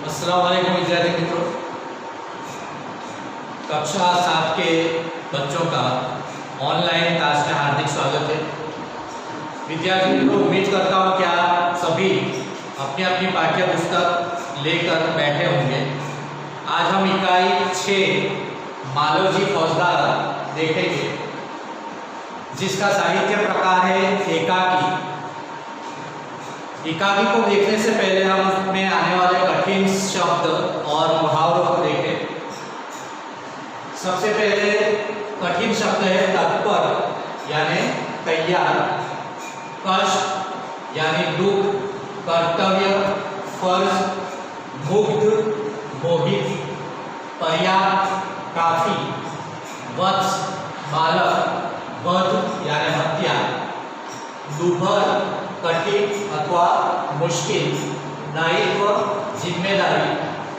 अस्सलाम वालेकुम विद्यार्थी मित्रों, कक्षा 7 के बच्चों का ऑनलाइन क्लास में हार्दिक स्वागत है। विद्यार्थी मित्रों, उम्मीद करता हूँ कि आप सभी अपनी अपनी पाठ्य पुस्तक लेकर बैठे होंगे। आज हम इकाई 6 मालवजी फौजदार देखेंगे, जिसका साहित्य प्रकार है एकाकी। एकाकी को देखने से पहले हम उसमें आने वाले कठिन शब्द और मुहावरों को देखें। सबसे पहले कठिन शब्द है तत्पर यानी तैयार, कष्ट यानी दुख, कर्तव्य, फर्ज, मुग्ध, मोहित, पर्याप्त, काफी, वत्स, बालक, वध यानी हत्या, दुर्भर, कठिन अथवा मुश्किल, दायित्व, जिम्मेदारी,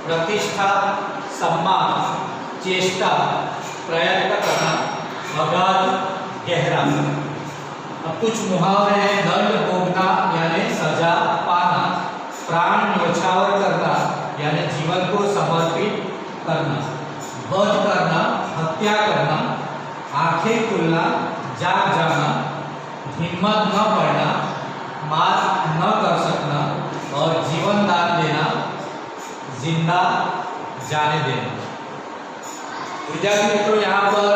प्रतिष्ठा, सम्मान, चेष्टा, प्रयत्न करना, अगाध, गहरा। अब कुछ मुहावरे हैं। दंड भोगना यानी सजा पाना, प्राण न्योछावर करना यानी जीवन को समर्पित करना, वध करना, हत्या करना, आंखें खुलना, जाग जाना, हिम्मत न पड़ना, मार न कर सकना और जीवन दान देना, जिंदा जाने देना। विद्यार्थी मित्रों, यहाँ पर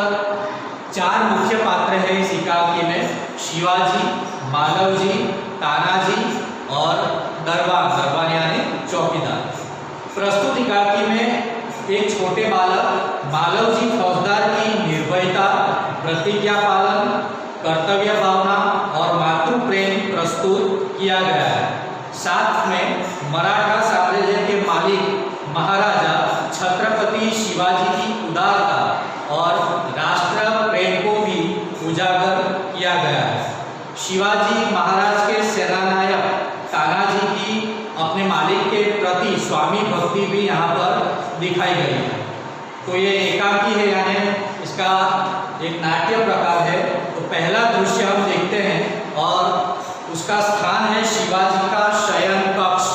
4 मुख्य पात्र हैं इस एकाकी में: शिवाजी, मालवजी, तानाजी और दरबान यानी चौकीदार। प्रस्तुत एकाकी में एक छोटे बालक मालवजी फौजदार की निर्भयता, प्रतिज्ञा पालन, कर्तव्य भावना और मातृ प्रेम प्रस्तुत किया गया है। साथ में मराठा साम्राज्य के मालिक महाराजा छत्रपति शिवाजी की उदारता और राष्ट्र प्रेम को भी उजागर किया गया है। शिवाजी महाराज के सेनानायक तानाजी की अपने मालिक के प्रति स्वामी भक्ति भी यहाँ पर दिखाई गई है। तो ये एकाकी है, यानी इसका एक नाट्य प्रकार है। तो पहला दृश्य हम देखते हैं और उसका स्थान है शिवाजी का शयन कक्ष।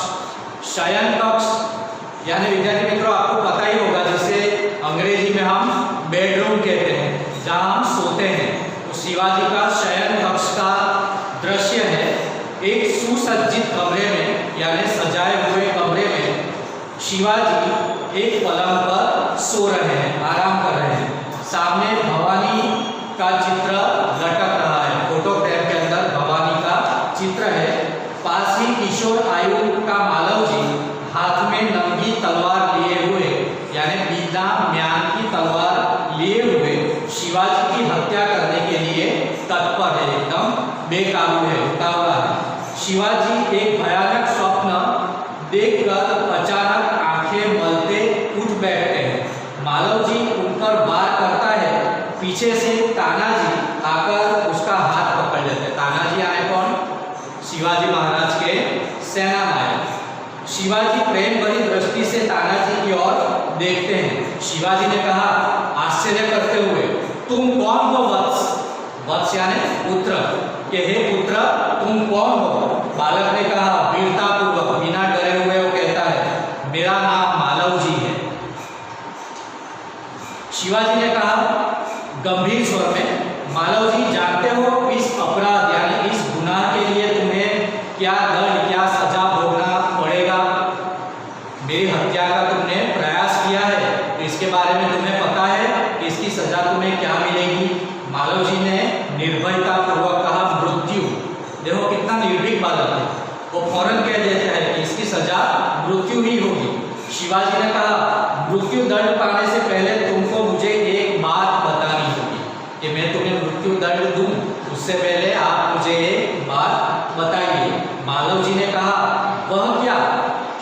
शयन कक्ष यानी विद्यार्थी मित्रों, आपको पता ही होगा, जिसे अंग्रेजी में हम बेडरूम कहते हैं, जहाँ हम सोते हैं। तो शिवाजी का शयन कक्ष का दृश्य है। एक सुसज्जित कमरे में यानी सजाए हुए कमरे में शिवाजी एक पलंग पर सो रहे हैं, आराम कर रहे हैं। सामने भवानी का चित्र लटक रहा है। फोटो फ्रेम के अंदर भवानी का चित्र है। पास ही किशोर आयु का मालवजी हाथ में नंगी तलवार लिए हुए यानी बिना म्यान की तलवार लिए हुए शिवाजी की हत्या करने के लिए तत्पर है, एकदम बेकाबू है, उतावला है। शिवाजी एक भयानक स्वप्न देखकर अचानक आंखें मलते उठ बैठते हैं। मालवजी उन पर वार करता है। पीछे से तानाजी आकर उसका हाथ पकड़ लेते हैं। तानाजी आए कौन? शिवाजी महाराज के सेनानायक। शिवाजी प्रेम भरी दृष्टि से तानाजी की ओर देखते हैं। शिवाजी ने कहा आश्चर्य करते हुए, तुम कौन हो वत्स? वत्स यानी पुत्र, कि हे पुत्र तुम कौन हो? बालक ने कहा वीरता पूर्वक, बिना डरे हुए वो कहता है मेरा नाम मालवजी है। शिवाजी ने कहा गंभीर स्वर में, मालवजी जानते हो इस अपराध यानी इस गुनाह के लिए तुम्हें क्या दंड, क्या सजा भोगना पड़ेगा? मेरी हत्या का तुमने प्रयास किया है, तो इसके बारे में तुम्हें पता है कि इसकी सजा तुम्हें क्या मिलेगी? मालवजी ने निर्भयता पूर्वक कहा मृत्यु। देखो कितना निर्भीक बालक है, वो फौरन कह देता है कि इसकी सजा मृत्यु ही होगी। शिवाजी ने कहा मृत्यु दंड पाने से पहले तुमको मुझे एक बात बतानी होगी, कि मैं तुम्हें मृत्यु दंड दूं, उससे पहले आप मुझे एक बात बताइए। मालवजी ने कहा वह क्या?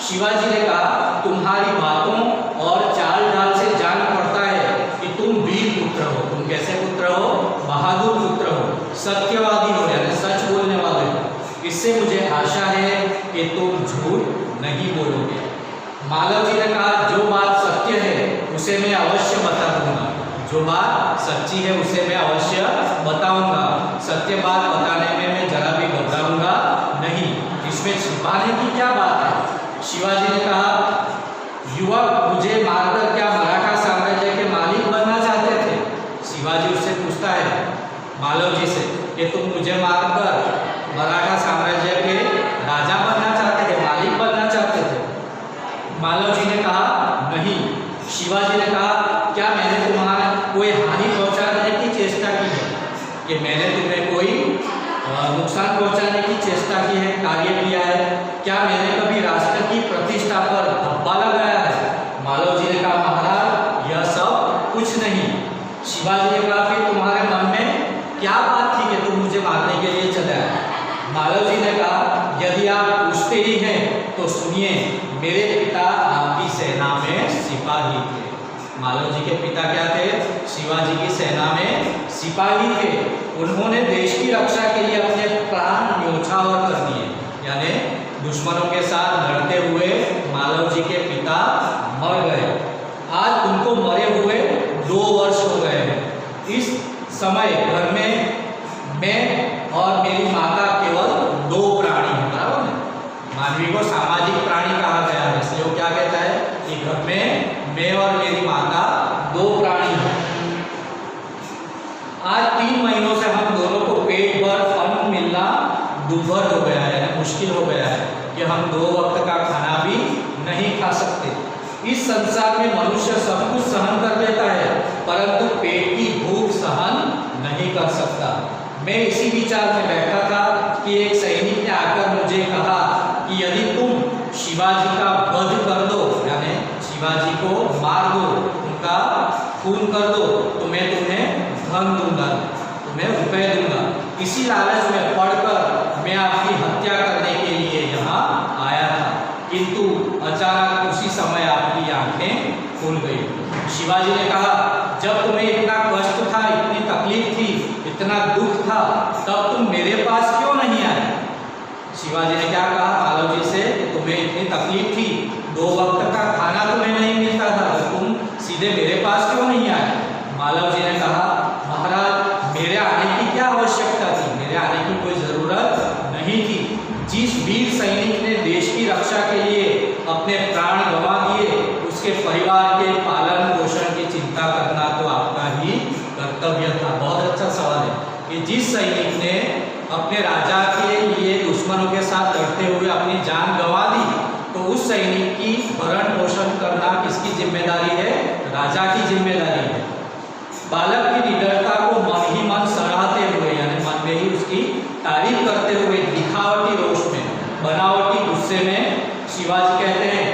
शिवाजी ने कहा तुम्हारी बातों और चाल ढाल से जान पड़ता है कि तुम वीर पुत्र हो। तुम कैसे पुत्र हो? बहादुर पुत्र हो, सत्यवादी हो यानी सच बोलने वाले हो। इससे मुझे आशा है कि तुम झूठ नहीं बोलोगे। मालवजी ने कहा जो बात सत्य है उसे मैं अवश्य बता दूंगा। जो बात सच्ची है उसे मैं अवश्य बताऊंगा। सत्य बात बताने में मैं जरा भी घबराऊंगा नहीं। इसमें छिपाने की क्या बात है? शिवाजी ने कहा युवक मुझे मारकर क्या मराठा साम्राज्य के मालिक बनना चाहते थे? शिवाजी उससे पूछता है मालवजी से कि तुम मुझे मारकर मराठा साम्राज्य के राजा बनना चाहते थे, मालिक बनना चाहते थे? मालवजी ने कहा नहीं। शिवाजी ने कहा क्या मैंने तुम्हारा कोई हानि पहुंचाने की चेष्टा की है, कि मैंने तुम्हें कोई नुकसान पहुंचाने की चेष्टा की है, कार्य किया है? क्या मैंने कभी राष्ट्र की प्रतिष्ठा पर धब्बा लगाया है? मालवजी ने कहा महाराज यह सब कुछ नहीं। शिवाजी ने कहा फिर तुम्हारे मन में क्या बात थी कि तुम मुझे मारने के लिए चले आए? मालवजी ने कहा यदि आप पूछते ही हैं तो सुनिए, मेरे पिता आपकी सेना में सिपाही थे। मालवजी के पिता क्या थे? शिवाजी की सेना में सिपाही थे। उन्होंने देश की रक्षा के लिए अपने प्राण न्योछावर कर दिए, यानी दुश्मनों के साथ लड़ते हुए मालवजी के पिता मर गए। आज उनको मरे हुए 2 वर्ष हो गए हैं। इस समय घर में मैं और मेरी माता केवल 2 प्राणी हैं, बराबर है? मानवी को सामाजिक प्राणी कहा गया है, इसलिए वो क्या कहता है कि घर में मैं और मेरी माता 2 प्राणी हैं। आज 3 महीनों से हम दोनों को पेट भर अन्न मिलना दुर्भर हो गया है, मुश्किल हो गया है कि हम 2 वक्त का खाना भी नहीं खा सकते। इस संसार में मनुष्य सब कुछ सहन कर लेता है, परंतु पेट की भूख सहन नहीं कर सकता। मैं इसी विचार में बैठा था कि एक सैनिक ने आकर मुझे कहा कि यदि तुम शिवाजी का वध कर दो, यानी शिवाजी को मार दो, उनका खून कर दो, तो मैं तुम्हें धन दूंगा, तुम्हें रुपए दूंगा। इसी लालच में पड़कर मैं आपकी हत्या करने के लिए यहाँ आया था, किंतु अचानक उसी समय आपकी आंखें खुल गई। शिवाजी ने कहा जब तुम्हें इतना कष्ट था, इतनी तकलीफ थी, इतना दुख था, तब तुम मेरे पास क्यों नहीं आए? शिवाजी ने क्या कहा मालवजी से? तुम्हें इतनी तकलीफ थी, 2 वक्त का खाना तुम्हें नहीं मिलता था, तो तुम सीधे मेरे पास क्यों नहीं आए? मालवजी ने कहा महाराज मेरे आने की क्या आवश्यकता थी, मेरे आने की कोई ज़रूरत नहीं थी। जिस वीर सैनिक ने देश की रक्षा के लिए अपने प्राण गंवा दिए, उसके परिवार के पालन पोषण की चिंता करना तो आपका ही कर्तव्य था। बहुत अच्छा सवाल है कि जिस सैनिक ने अपने राजा के लिए दुश्मनों के साथ लड़ते हुए अपनी जान गंवा दी, तो उस सैनिक की भरण पोषण करना किसकी जिम्मेदारी है? राजा की जिम्मेदारी है। बालक की निडरता को मन ही मन सराहते हुए, यानी मन में ही उसकी तारीफ करते हुए, दिखावटी रोष में, बनावटी गुस्से में शिवाजी कहते हैं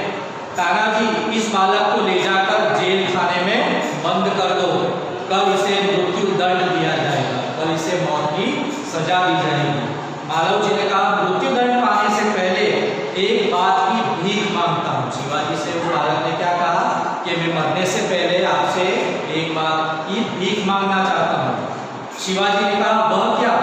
तानाजी इस बालक को ले जाकर जेल खाने में बंद कर दो, कल इसे मृत्यु दंड दिया जाएगा, कल इसे मौत की सजा दी जाएगी। मालवजी ने कहा मृत्यु दंड पाने से पहले एक बात की भीख मांगता हूँ। शिवाजी से उस बालक ने क्या कहा कि मैं मरने से पहले आपसे एक बात की भीख मांगना चाहता हूँ। शिवाजी ने कहा वह क्या?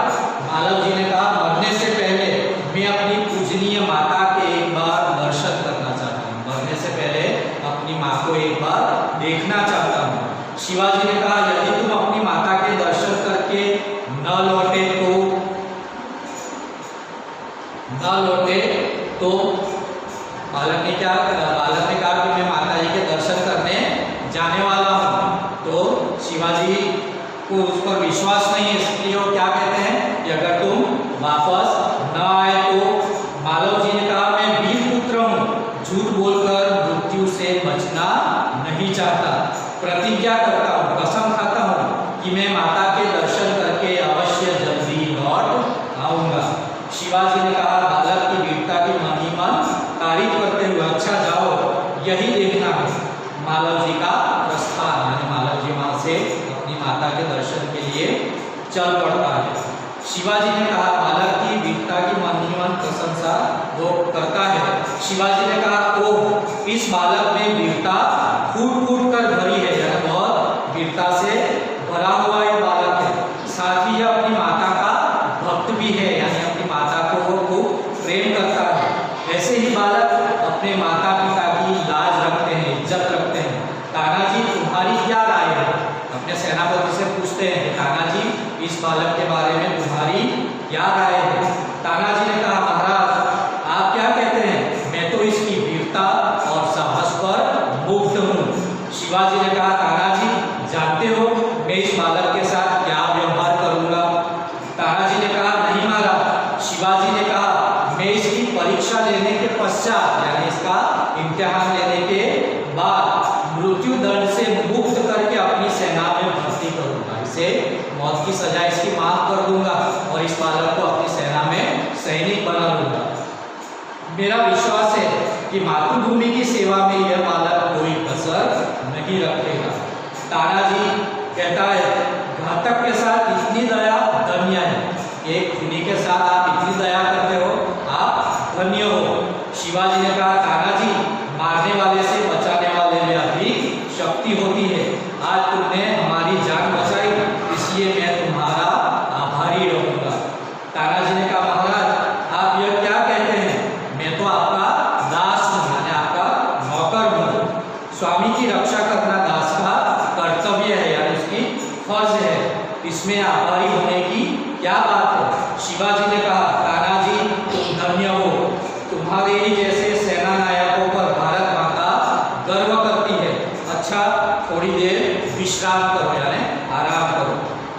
मालवजी ने कहा मरने से पहले मैं अपनी पूजनीय माता के एक बार दर्शन करना चाहता हूँ, मरने से पहले अपनी माँ को एक बार देखना चाहता हूँ। शिवाजी ने कहा यदि तुम अपनी माता के दर्शन करके न लौटे तो बालक ने कहा कि मैं माता जी के दर्शन करने जाने वाला हूँ। तो शिवाजी को उस पर विश्वास नहीं है, इसलिए वो क्या कहते हैं कि अगर तुम वापस न आए तो। मालवजी ने कहा मैं वीर पुत्र हूँ, झूठ बोलकर मृत्यु से बचना नहीं चाहता, प्रतिज्ञा करता हूँ, कसम खाता हूँ कि मैं माता के दर्शन करके अवश्य जल्दी लौट आऊँगा। शिवाजी ने कहा बालक की वीरता की मन ही मन तारीफ करते हुए अच्छा जाओ यही देखना है। मालवजी का प्रस्थान, यानी मालवजी वहाँ से अपनी माता के दर्शन के लिए चल पड़ता है। शिवाजी ने कहा बालक की वीरता की मन ही मन प्रशंसा वो करता है। शिवाजी ने कहा ओह इस बालक में वीरता फूट फूट कर भरी है, यानी बहुत वीरता से भरा हुआ एक बालक है। साथ ही अपनी माता का भक्त भी है, यानी अपनी माता को वो खूब प्रेम करता है। ऐसे ही बालक अपने माता पिता की लाज रखते हैं, इज्जत रखते हैं। तानाजी तुम्हारी क्या राय है? अपने सेनापति से पूछते हैं तानाजी इस बालक के बारे में तुम्हारी क्या राय है? तानाजी ने कहा महाराज आप क्या कहते हैं? मैं तो इसकी वीरता और साहस पर देने के पश्चात यानी इसका इम्तिहान लेने के बाद मृत्यु दंड से मुक्त करके अपनी सेना में भर्ती करूंगा, इसे मौत की सजा इसकी माफ कर दूंगा और इस बालक को अपनी सेना में सैनिक बना लूंगा। मेरा विश्वास है कि मातृभूमि की सेवा में यह बालक कोई कसर नहीं रखेगा। तानाजी कहता है घातक के साथ इतनी दया धन्य है, एक खूनी के साथ आप इतनी दया करते हो, आप धन्य हो। शिवाजी ने कहा तानाजी मारने वाले से बचाने वाले में अधिक शक्ति होती है, आज तुमने हमारी जान बचाई इसलिए मैं तुम्हारा आभारी रहूंगा। तानाजी ने कहा महाराज आप यह क्या कहते हैं, मैं तो आपका दास हूँ, यानी आपका नौकर हूँ। स्वामी की रक्षा करना दास का कर्तव्य है, यानी उसकी फर्ज है, इसमें आभारी होने की क्या बात है। शिवाजी ने कहा तानाजी तुम धन्य हो, तुम्हारे ही जैसे सेना नायकों पर भारत माता गर्व करती है। अच्छा थोड़ी देर विश्राम करो यानी आराम करो।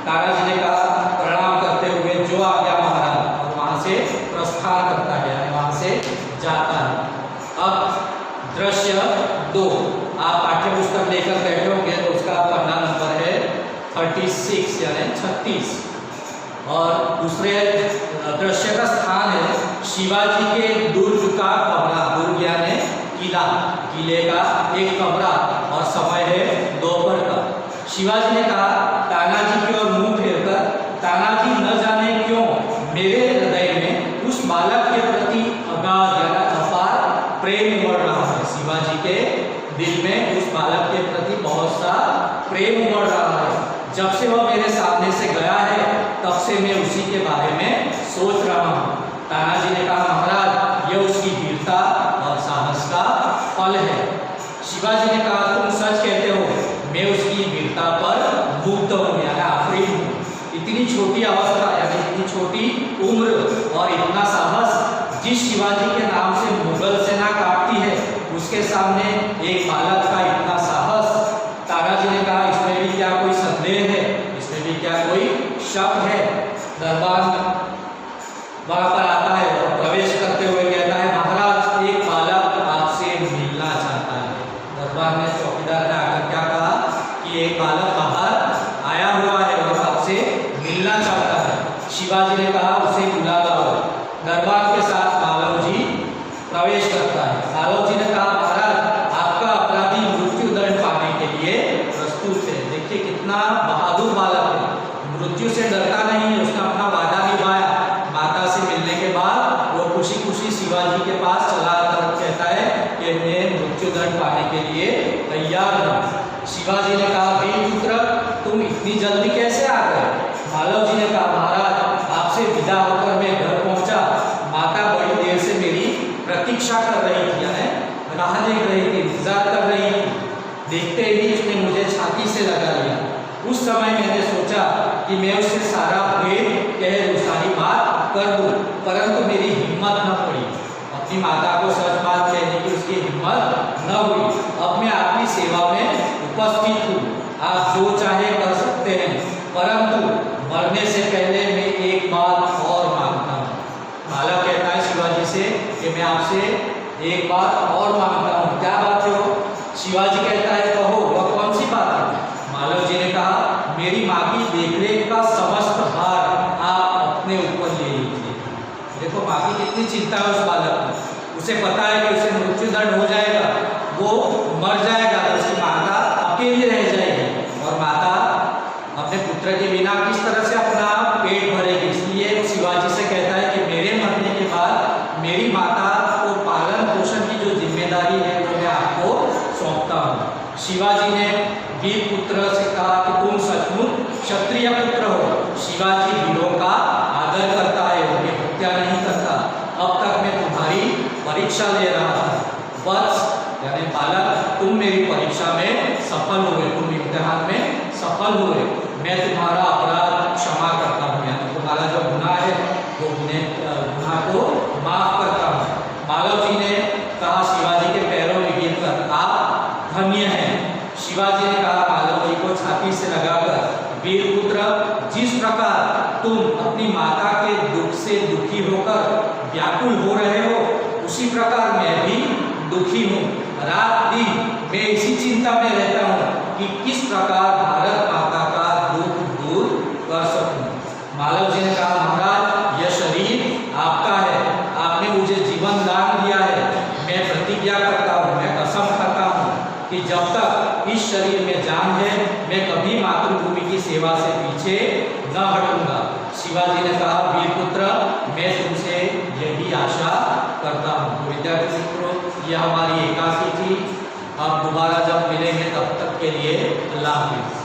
तानाजी ने कहा प्रणाम करते हुए जो आज्ञा महाराज, और वहां से प्रस्थान करता है यानी वहां से जाता है। अब दृश्य 2 आप पाठ्य पुस्तक लेकर बैठे होंगे तो उसका पन्ना नंबर है 36 यानी 36 और दूसरे दृश्य का स्थान है शिवाजी के दुर्ग का कमरा, दुर्ग यानी किला, किले का एक कमरा और समय है दोपहर का। शिवाजी ने कहा तानाजी की ओर मुंह फेरकर तानाजी न जाने क्यों मेरे हृदय में उस बालक के प्रति अगाध यानी अपार प्रेम उमड़ रहा है। शिवाजी के दिल में उस बालक के प्रति बहुत सा प्रेम उमड़ रहा है। जब से वह मेरे सामने से गया है तब से मैं उसी के बारे में सोच रहा हूँ। तानाजी ने कहा महाराज यह उसकी वीरता और साहस का फल है। शिवाजी ने कहा तुम सच कहते हो, मैं उसकी वीरता पर मुग्ध हूँ यानी आफरीन हूँ। इतनी छोटी अवस्था यानी इतनी छोटी उम्र और इतना साहस, जिस शिवाजी के नाम से मुगल सेना काटती है उसके सामने एक बालक का इतना साहस। तानाजी ने कहा इसमें भी क्या कोई संदेह है, इसमें भी क्या कोई शक है। दरबार वहां पर आता है और प्रवेश करते हुए कहता है महाराज एक बालक आपसे मिलना चाहता है। दरबार में चौकीदार ने आकर क्या कहा कि एक बालक बाहर आया हुआ है और आपसे मिलना चाहता है। शिवाजी ने कहा उसे बुला लाओ। दरबार के साथ मालव जी प्रवेश करता है। मालव जी ने कहा महाराज आपका अपराधी मृत्यु दंड पाने के लिए प्रस्तुत है। देखिए कितना बहादुर बालक है, मृत्यु से डरता नहीं है, उसने अपना वादा निभाया। माता से मिलने के बाद वो खुशी खुशी शिवाजी के पास चला कर कहता है कि मैं मृत्यु दंड पाने के लिए तैयार हूँ। शिवाजी ने कहा वीर पुत्र तुम इतनी जल्दी कैसे आ गए। मालव जी ने कहा महाराज आपसे विदा होकर मैं घर पहुंचा, माता बड़ी देर से मेरी प्रतीक्षा कर रही थी यानी राह देख रही थी, इंतजार कर रही थी। देखते ही उसने मुझे छाती से लगा लिया। उस समय मैंने सोचा कि मैं उससे सारा भेद कह दूं, सारी बात कर दूं, परंतु मेरी हिम्मत न पड़ी। अपनी माता को सच बात कहने की उसकी हिम्मत न हुई। अब मैं आपकी सेवा में उपस्थित हूँ, आप जो चाहे कर सकते हैं, परंतु मरने से पहले मैं एक बात और मांगता हूँ। बालक कहता है शिवाजी से कि मैं आपसे एक बात और मांगता हूँ। क्या बात है वो? शिवाजी कहता है कहो वह कौन सी बात है। मालव जी ने कहा मेरी माँ की देखरेख का समस्त भार आप अपने ऊपर ले लीजिए। देखो माँ की कितनी चिंता है उस बालक को, उसे पता है कि उसे मृत्यु दंड हो जाएगा, वो मर जाएगा तो उसकी माता अकेली रह जाएगी और माता अपने पुत्र के बिना किस तरह से अपना पेट भरेगी। इसलिए शिवाजी से कहता है कि मेरे मरने के बाद मेरी माता को पालन पोषण की जो जिम्मेदारी है वो मैं आपको सौंपता हूँ। शिवाजी ने वीर पुत्र से कहा कि तुम सचमुच क्षत्रिय पुत्र हो। शिवाजी वीरों का आदर करता है, उनकी हत्या नहीं करता। अब तक मैं तुम्हारी परीक्षा ले रहा था। वत्स यानी बालक तुम मेरी परीक्षा में सफल हुए, तुम इम्तिहान में सफल हुए। मैं तुम्हारा अपराध क्षमा करता हूँ, यानी तुम्हारा जो गुनाह है वो गुनाह को माफ करता हूँ। मालव जी ने कहा शिवाजी के पैरों में गिरकर आप धन्य हैं। शिवाजी ने कहा मालव जी को छाती से लगाकर वीर पुत्र जिस प्रकार तुम अपनी माता के दुख से दुखी होकर व्याकुल हो रहे हो उसी प्रकार मैं भी दुखी हूँ। रात दिन मैं इसी चिंता में रहता हूँ कि किस प्रकार भारत माता का दुख दूर कर सकूं। मालव जी ने कहा, महाराज यह शरीर आपका है, आपने मुझे जीवन दान दिया है। मैं प्रतिज्ञा करता हूँ, मैं कसम खाता हूँ कि जब तक इस शरीर में जान है मैं कभी मातृभूमि की सेवा से पीछे न हटूंगा। शिवाजी ने कहा, वीरपुत्र मैं तुमसे यही आशा करता हूँ। तो विद्यार्थी मित्रों, यह हमारी एकादशी थी। अब दोबारा जब मिलेंगे तब तक के लिए अल्लाह हाफिज़।